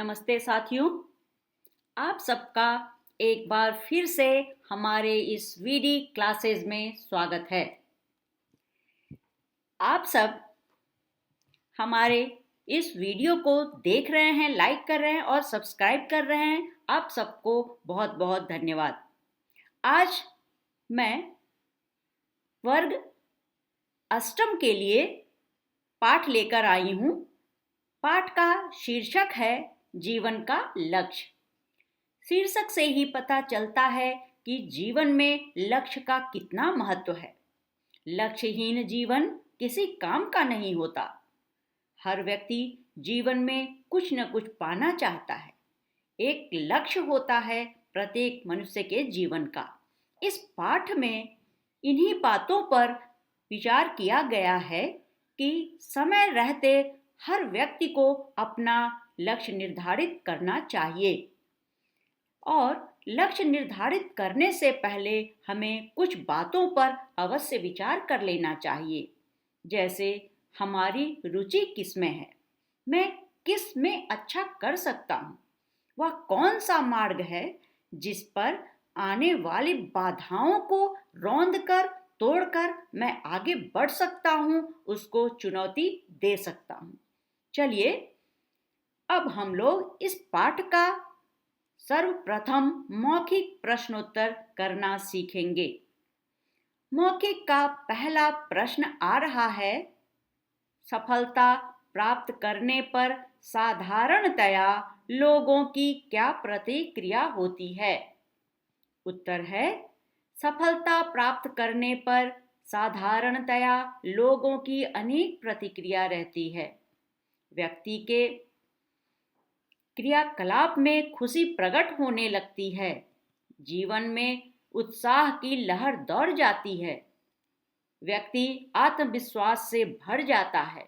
नमस्ते साथियों, आप सबका एक बार फिर से हमारे इस वीडी क्लासेस में स्वागत है। आप सब हमारे इस वीडियो को देख रहे हैं, लाइक कर रहे हैं और सब्सक्राइब कर रहे हैं। आप सबको बहुत बहुत धन्यवाद। आज मैं वर्ग अष्टम के लिए पाठ लेकर आई हूँ। पाठ का शीर्षक है जीवन का लक्ष्य। शीर्षक से ही पता चलता है कि जीवन में लक्ष्य का कितना महत्व है। लक्ष्यहीन जीवन किसी काम का नहीं होता। हर व्यक्ति जीवन में कुछ न कुछ पाना चाहता है। एक लक्ष्य होता है प्रत्येक मनुष्य के जीवन का। इस पाठ में इन्हीं बातों पर विचार किया गया है कि समय रहते हर व्यक्ति को अपना लक्ष्य निर्धारित करना चाहिए और लक्ष्य निर्धारित करने से पहले हमें कुछ बातों पर अवश्य विचार कर लेना चाहिए। जैसे हमारी रुचि किस में है, मैं किस में अच्छा कर सकता हूँ, वह कौन सा मार्ग है जिस पर आने वाली बाधाओं को रौंदकर तोड़कर मैं आगे बढ़ सकता हूँ, उसको चुनौती दे सकता हूँ। चलिए अब हम लोग इस पाठ का सर्वप्रथम मौखिक प्रश्नोत्तर करना सीखेंगे। मौखिक का पहला प्रश्न आ रहा है, सफलता प्राप्त करने पर साधारणतया लोगों की क्या प्रतिक्रिया होती है? उत्तर है, सफलता प्राप्त करने पर साधारणतया लोगों की अनेक प्रतिक्रिया रहती है। व्यक्ति के क्रियाकलाप में खुशी प्रकट होने लगती है। जीवन में उत्साह की लहर दौड़ जाती है। व्यक्ति आत्मविश्वास से भर जाता है।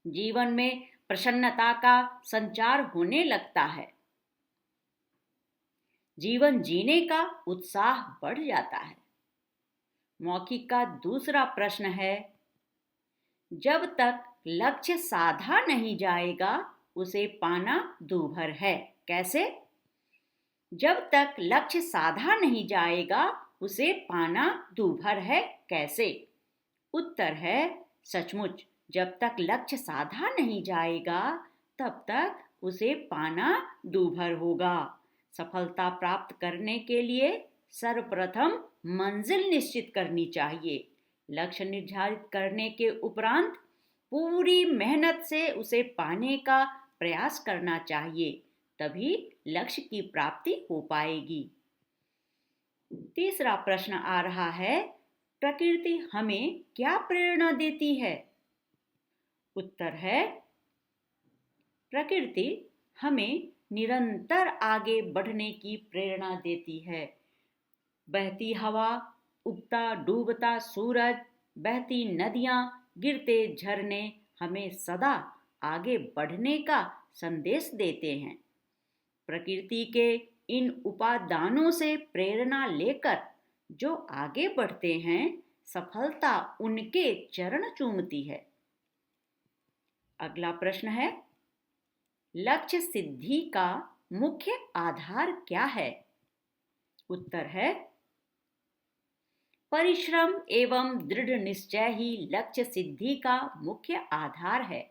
जीवन में प्रसन्नता का संचार होने लगता है। जीवन जीने का उत्साह बढ़ जाता है। मौखिक का दूसरा प्रश्न है, जब तक लक्ष्य साधा नहीं जाएगा उसे पाना दूभर है। कैसे? जब तक लक्ष्य साधा नहीं जाएगा उसे पाना दूभर है। कैसे? उत्तर है, सचमुच जब तक लक्ष्य साधा नहीं जाएगा तब तक उसे पाना दूभर होगा। सफलता प्राप्त करने के लिए सर्वप्रथम मंजिल निश्चित करनी चाहिए। लक्ष्य निर्धारित करने के उपरांत पूरी मेहनत से उसे पाने का प्रयास करना चाहिए, तभी लक्ष्य की प्राप्ति हो पाएगी। तीसरा प्रश्न आ रहा है, प्रकृति हमें क्या प्रेरणा देती है? उत्तर है, प्रकृति हमें निरंतर आगे बढ़ने की प्रेरणा देती है। बहती हवा, उगता डूबता सूरज, बहती नदियां, गिरते झरने हमें सदा आगे बढ़ने का संदेश देते हैं। प्रकृति के इन उपादानों से प्रेरणा लेकर जो आगे बढ़ते हैं, सफलता उनके चरण चूमती है। अगला प्रश्न है, लक्ष्य सिद्धि का मुख्य आधार क्या है? उत्तर है, परिश्रम एवं दृढ़ निश्चय ही लक्ष्य सिद्धि का मुख्य आधार है।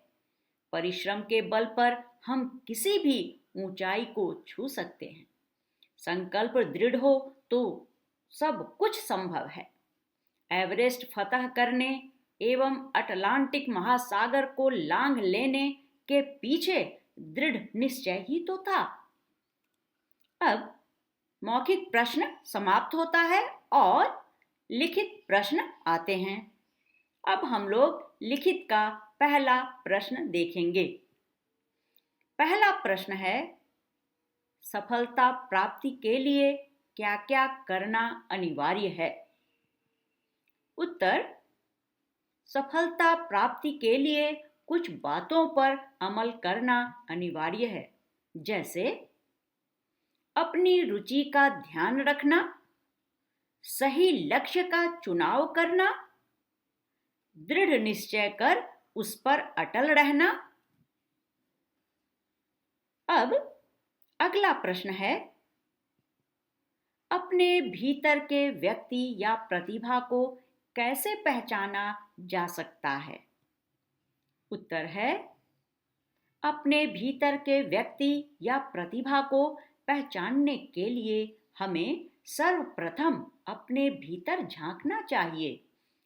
परिश्रम के बल पर हम किसी भी ऊंचाई को छू सकते हैं। संकल्प दृढ़ हो तो सब कुछ संभव है। एवरेस्ट फतह करने एवं अटलांटिक महासागर को लांघ लेने के पीछे दृढ़ निश्चय ही तो था। अब मौखिक प्रश्न समाप्त होता है और लिखित प्रश्न आते हैं। अब हम लोग लिखित का पहला प्रश्न देखेंगे। पहला प्रश्न है, सफलता प्राप्ति के लिए क्या क्या करना अनिवार्य है? उत्तर, सफलता प्राप्ति के लिए कुछ बातों पर अमल करना अनिवार्य है। जैसे अपनी रुचि का ध्यान रखना, सही लक्ष्य का चुनाव करना, दृढ़ निश्चय कर उस पर अटल रहना, अब अगला प्रश्न है, अपने भीतर के व्यक्ति या प्रतिभा को कैसे पहचाना जा सकता है? उत्तर है, अपने भीतर के व्यक्ति या प्रतिभा को पहचानने के लिए हमें सर्वप्रथम अपने भीतर झांकना चाहिए।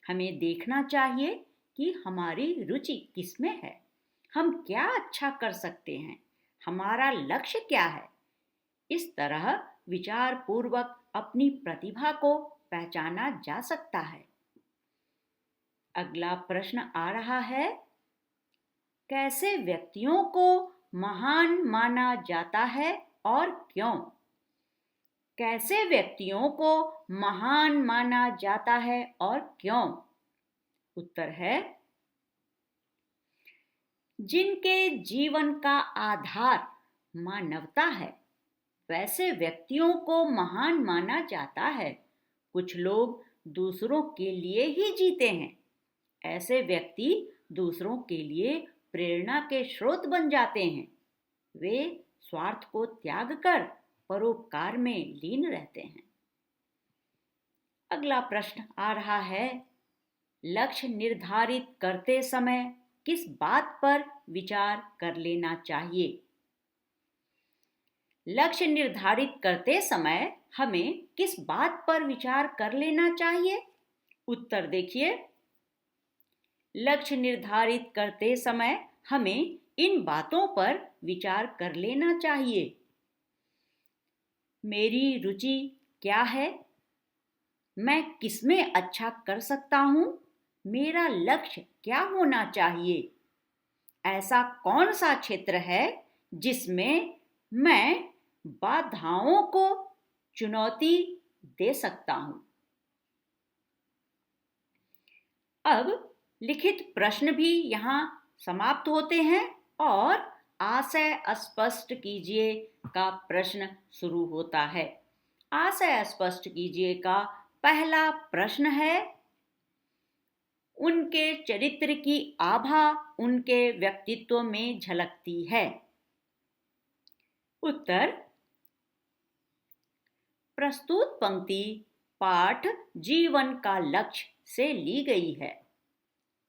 हमें देखना चाहिए कि हमारी रुचि किसमें है, हम क्या अच्छा कर सकते हैं, हमारा लक्ष्य क्या है। इस तरह विचार पूर्वक अपनी प्रतिभा को पहचाना जा सकता है। अगला प्रश्न आ रहा है, कैसे व्यक्तियों को महान माना जाता है और क्यों? कैसे व्यक्तियों को महान माना जाता है और क्यों? उत्तर है, जिनके जीवन का आधार मानवता है वैसे व्यक्तियों को महान माना जाता है। कुछ लोग दूसरों के लिए ही जीते हैं। ऐसे व्यक्ति दूसरों के लिए प्रेरणा के स्रोत बन जाते हैं। वे स्वार्थ को त्याग कर परोपकार में लीन रहते हैं। अगला प्रश्न आ रहा है, लक्ष्य निर्धारित करते समय किस बात पर विचार कर लेना चाहिए? लक्ष्य निर्धारित करते समय हमें किस बात पर विचार कर लेना चाहिए? उत्तर देखिए, लक्ष्य निर्धारित करते समय हमें इन बातों पर विचार कर लेना चाहिए। मेरी रुचि क्या है? मैं किसमें अच्छा कर सकता हूँ? मेरा लक्ष्य क्या होना चाहिए? ऐसा कौन सा क्षेत्र है जिसमें मैं बाधाओं को चुनौती दे सकता हूं? अब लिखित प्रश्न भी यहाँ समाप्त होते हैं और आशय स्पष्ट कीजिए का प्रश्न शुरू होता है। आशय स्पष्ट कीजिए का पहला प्रश्न है, उनके चरित्र की आभा उनके व्यक्तित्व में झलकती है। उत्तर, प्रस्तुत पंक्ति पाठ जीवन का लक्ष्य से ली गई है।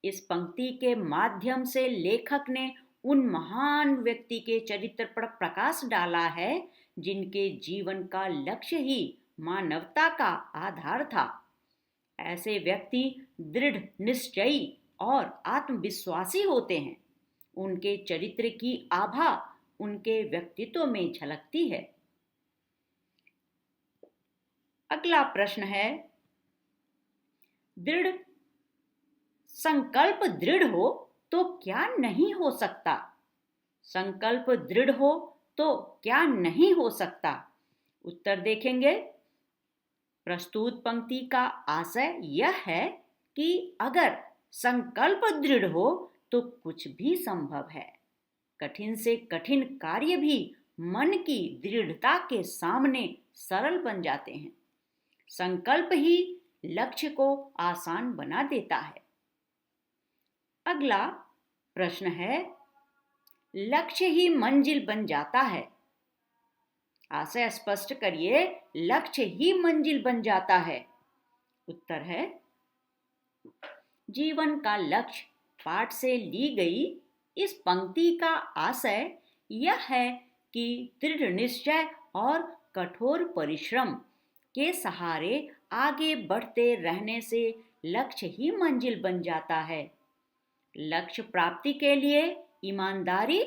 इस पंक्ति के माध्यम से लेखक ने उन महान व्यक्ति के चरित्र पर प्रकाश डाला है जिनके जीवन का लक्ष्य ही मानवता का आधार था। ऐसे व्यक्ति दृढ़ निश्चयी और आत्मविश्वासी होते हैं। उनके चरित्र की आभा उनके व्यक्तित्व में झलकती है। अगला प्रश्न है, दृढ़ संकल्प दृढ़ हो तो क्या नहीं हो सकता? संकल्प दृढ़ हो तो क्या नहीं हो सकता? उत्तर देखेंगे। प्रस्तुत पंक्ति का आशय यह है कि अगर संकल्प दृढ़ हो तो कुछ भी संभव है। कठिन से कठिन कार्य भी मन की दृढ़ता के सामने सरल बन जाते हैं। संकल्प ही लक्ष्य को आसान बना देता है। अगला प्रश्न है, लक्ष्य ही मंजिल बन जाता है। आशय स्पष्ट करिए, लक्ष्य ही मंजिल बन जाता है। उत्तर है, जीवन का लक्ष्य पाठ से ली गई इस पंक्ति का आशय यह है कि दृढ़ निश्चय और कठोर परिश्रम के सहारे आगे बढ़ते रहने से लक्ष्य ही मंजिल बन जाता है। लक्ष्य प्राप्ति के लिए ईमानदारी,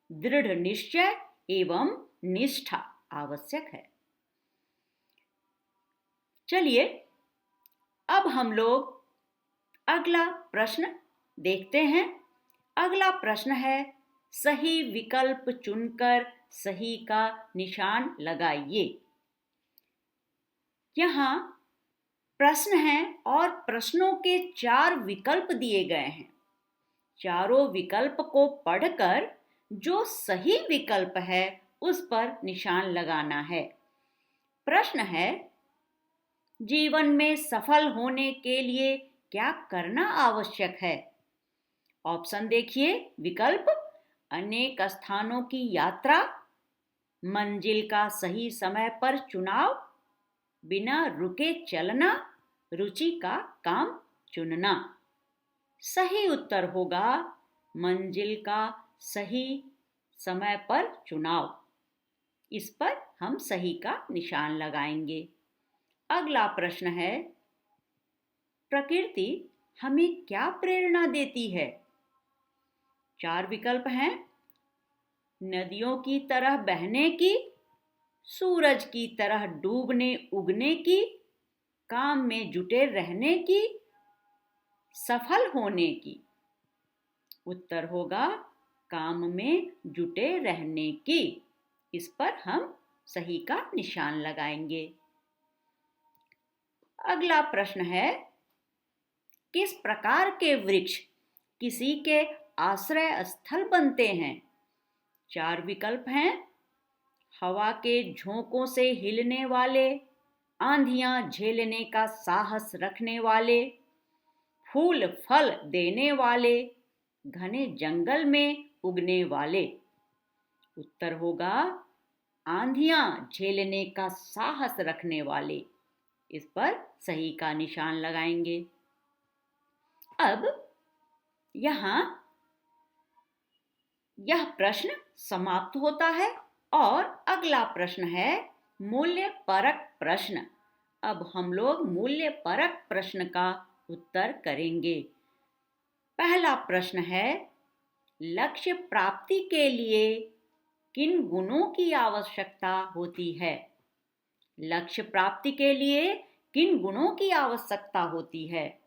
दृढ़ निश्चय एवं निष्ठा आवश्यक है। चलिए अब हम लोग अगला प्रश्न देखते हैं। अगला प्रश्न है, सही विकल्प चुनकर सही का निशान लगाइए। यहाँ प्रश्न है और प्रश्नों के 4 विकल्प दिए गए हैं। चारों विकल्प को पढ़कर जो सही विकल्प है उस पर निशान लगाना है। प्रश्न है, जीवन में सफल होने के लिए क्या करना आवश्यक है? ऑप्शन देखिए। विकल्प, अनेक स्थानों की यात्रा, मंजिल का सही समय पर चुनाव, बिना रुके चलना, रुचि का काम चुनना। सही उत्तर होगा मंजिल का सही समय पर चुनाव। इस पर हम सही का निशान लगाएंगे। अगला प्रश्न है, प्रकृति हमें क्या प्रेरणा देती है? 4 विकल्प हैं। नदियों की तरह बहने की, सूरज की तरह डूबने उगने की, काम में जुटे रहने की, सफल होने की। उत्तर होगा काम में जुटे रहने की। इस पर हम सही का निशान लगाएंगे। अगला प्रश्न है, किस प्रकार के वृक्ष किसी के आश्रय स्थल बनते हैं? 4 विकल्प हैं। हवा के झोंकों से हिलने वाले, आंधियां झेलने का साहस रखने वाले, फूल फल देने वाले, घने जंगल में उगने वाले। उत्तर होगा आंधियां झेलने का साहस रखने वाले। इस पर सही का निशान लगाएंगे। अब यहां यह प्रश्न समाप्त होता है और अगला प्रश्न है मूल्य परक प्रश्न। अब हम लोग मूल्य परक प्रश्न का उत्तर करेंगे। पहला प्रश्न है, लक्ष्य प्राप्ति के लिए किन गुणों की आवश्यकता होती है? लक्ष्य प्राप्ति के लिए किन गुणों की आवश्यकता होती है?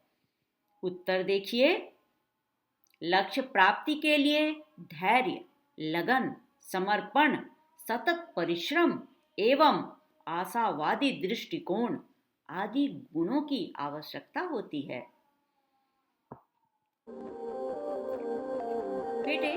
उत्तर देखिए। लक्ष्य प्राप्ति के लिए धैर्य, लगन, समर्पण, सतत परिश्रम एवं आशावादी दृष्टिकोण आदि गुणों की आवश्यकता होती है। बेटे,